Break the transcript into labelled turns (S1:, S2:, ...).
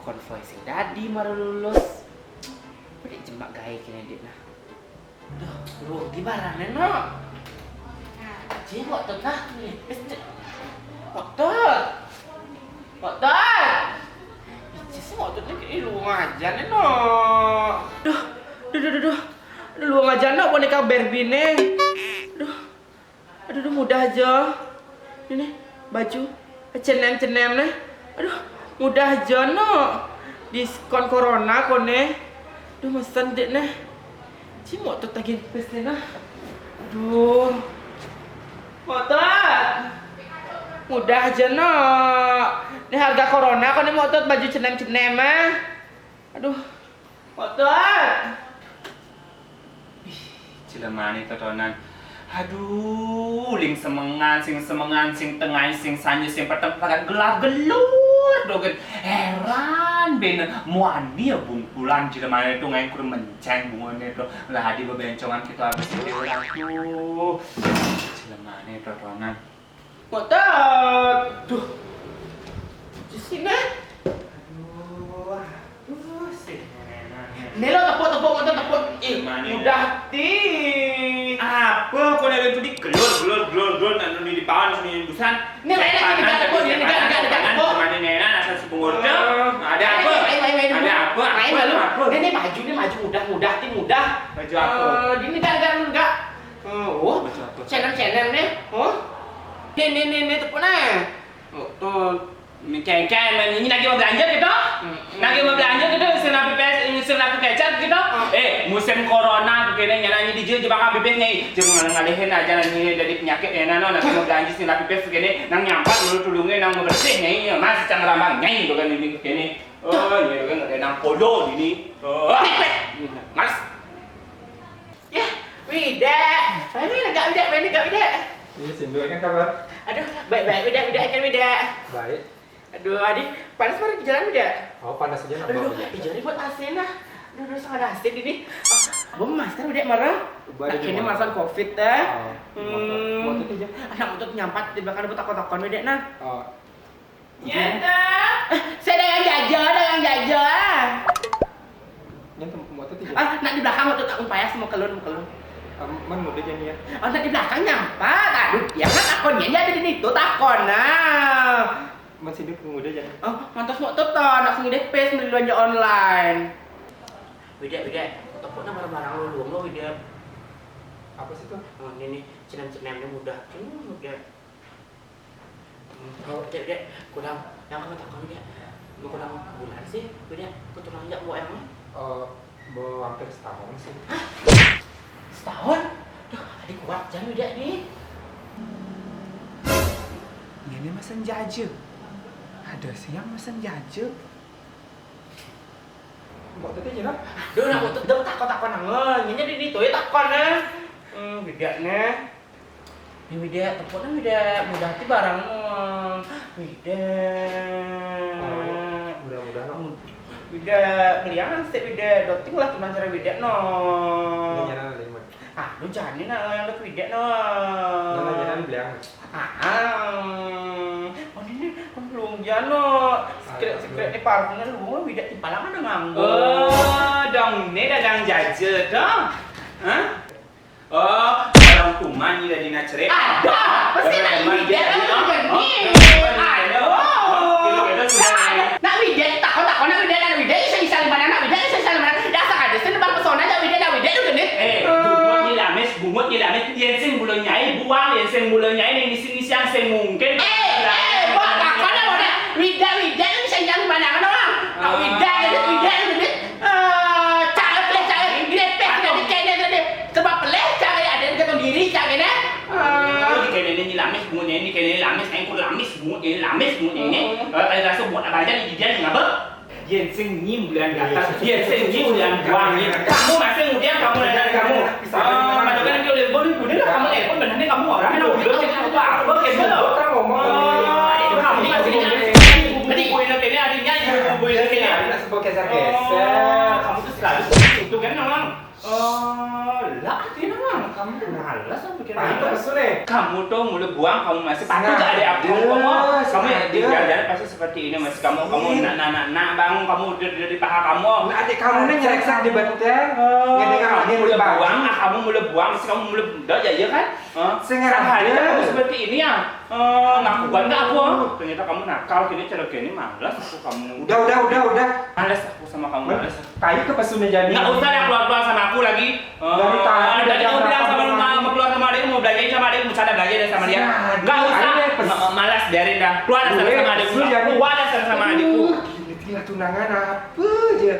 S1: konvoy sing dadi maru lulus. Udah jembak gaya kini dik nah. Duh, lu di barangnya no. Cik kok tetah nih. Otot. Otot. Cik semua otot ni lu ngajar no. Duh. Duh. Lu ngajar no boneka Barbie nih. Aduh mudah aja. Ini baju cenem nih. Aduh, mudah aja no. Diskon corona kone. Aduh mesen dek nih. Cimo tuh tagih pes nih nah. Aduh. Motot. Mudah aja no. Ini harga corona kone motot baju cenem ah. Aduh. Motot.
S2: Cilemani totonan. Aduh, sing semengan, sing tengah, sing sanyi, sing pertempuran gelap-gelur dogen. Heran bener, muani ya bungkulan cilemani itu ngain kurang menceng bungone itu. Lah di bebencongan kita habis ini orang tuh. Cilemani totonan.
S1: Motot. Duh. Di sini.
S2: Aduh, sih.
S1: Nelo tepuk motot. Udah ti.
S2: Apa kau nak itu di gelur nak di pawan sini busan.
S1: Ni mana kita tepuk ni dekat.
S2: Mana nena asal sepungurnya. Ada apa?
S1: Ini baju mudah
S2: Baju apa?
S1: Ini enggak. Oh,
S2: Baju apa?
S1: channel nih. Oh. Ni tepuk nah. Oh, tuh.
S2: Cengkeh, ini lagi mau belanja gitu? Lagi mau belanja gitu, senap kecap gitu? Musim corona, kayaknya nyanyi di jil jebak bibir nih. Jangan ngalihin aja nih dari penyakit ya, nanti mau belanja senap bibir kayaknya nang nyampat mulut tulungnya nang bersih nih, masih canggih rambang nih, bukan ini kayaknya. Oh, ini kan ada nang podo ini. Mas.
S1: Ya, Wida. Ini enggak Wida.
S3: Ini Sindu kan kabar?
S1: Aduh, baik Wida kan Wida.
S3: Baik.
S1: Aduh, adik, panas banget di jalan udah.
S3: Oh, panas aja nambah
S1: Aduh,
S3: hujan.
S1: jadi buat AC nah. Aduh, sangat AC ini. Abang master udah marah. Nah, ini masalah Covid dah.
S3: Motot aja.
S1: Anak motor nyampat di belakang ada takon udah nah.
S3: Oh.
S1: Ya dah. Saya dah yang jajah.
S3: Yang motot aja.
S1: Nak di belakang motor tak umpaya semua kelun.
S3: Man muda jadi ya.
S1: Nak di belakang nyampat. Aduh, ya kan takonnya dia ada di situ takon nah.
S3: Man Sindu muda jadi.
S1: Oh, mantas mau tuh nak sing DP beli belanja online. Wida, tepuknya barang-barang lu Wida.
S3: Apa sih tuh?
S1: Oh, ini cenem-cenemnya mudah. Mudah.
S3: Oh,
S1: Wida, kurang yang kamu takon dia. Mau kurang bulan sih, Wida. Keturunan jak mau yang
S3: bawa hampir setahun sih.
S1: setahun. Duh, adik kuat jangan Wida nih.
S2: Ini mesen jajah. Ada sih yang mesen jajah.
S3: Motot aja lah.
S1: Duh, nak utut dah takon nangon. Nya di ditu takon nah. Wida nah. Ini Wida, tepuknya Wida mudah hati barang. Wida.
S3: Mudah-mudahan.
S1: Wida beliangan sih Wida. Doting lah teman cara Wida no.
S3: Nanya lima.
S1: Lu jani nak yang lu Wida no.
S3: Nanya bilang.
S1: Oh ini belum jano. Secret ni parfumnya lu Wida timpalangan nganggo.
S2: Oh, dong ini dadang jajah dong. Hah? Oh, orang tuman ni dari nacere.
S1: Ada, pasti nak Wida kan begini. Aduh. Nak Wida takon nak Wida isa mana nak Wida isa mana. Dasar ada sen bang pesona nak Wida tu gini.
S2: Bungut ni lames, yang sing bulan nyai buang, yang sing bulan nyai ni sini yang sing mungkin.
S1: Buat takon nak Wida tu bisa jalan mana kan orang. Wida ni. Cara grepek dari kene tadi. Sebab peleh cara ada yang diri cara ni.
S2: Di kene ni lames bungutnya ni kene lames, engkau lames bungutnya ni. Kalau rasa buat apa aja ni dia ngapa? Yang sing nyim bulan gatal, yang sing nyim bulan buang ni. Kamu masih kemudian kamu dan kamu. Macam kan dia boleh boleh kamu pun benar kamu orang yang udah kita apa kena.
S3: Kita ngomong.
S2: Kamu masih tadi poin kene adanya ibu kene.
S3: Nak sebut geser-geser.
S2: Kamu tu selalu itu kan orang. Lah artinya orang. kamu malas apa bikin
S3: Pagi
S2: malas?
S3: kepesu nih.
S2: Kamu tuh mulai buang, kamu masih patuh
S3: Sengaja.
S2: gak ada apa kamu
S3: Sengaja.
S2: di jalan pasti seperti ini masih kamu nak bang kamu dari paha kamu.
S3: Nah, adik kamu nih nyereksak di benteng. Ngedengar
S2: Kamu
S3: lagi
S2: mulai
S3: baju.
S2: buang, kamu mulai buang, masih kamu mulai udah ya kan?
S3: Sengaja.
S2: Sehari kamu seperti ini ya. Ngaku buat nggak aku? Ternyata kamu nakal gini cara gini malas aku kamu.
S3: Udah.
S2: Malas aku sama kamu malas.
S3: Kayu kepesu nih jadi.
S2: Nggak usah yang keluar sama aku lagi.
S3: Dari tadi
S2: Dari kamu
S3: udah
S2: bilang sama
S3: jam
S2: mau keluar sama adikmu, mau belajar sama adikmu, sana belajar deh sama dia.
S3: Sengaja.
S2: Nggak usah.
S3: Ayo, pes.
S2: Malas biarin dah. Keluar sana sama adikmu.
S3: Lu jadi-
S2: Keluar sana sama adikku.
S3: Gini tunangan apa aja.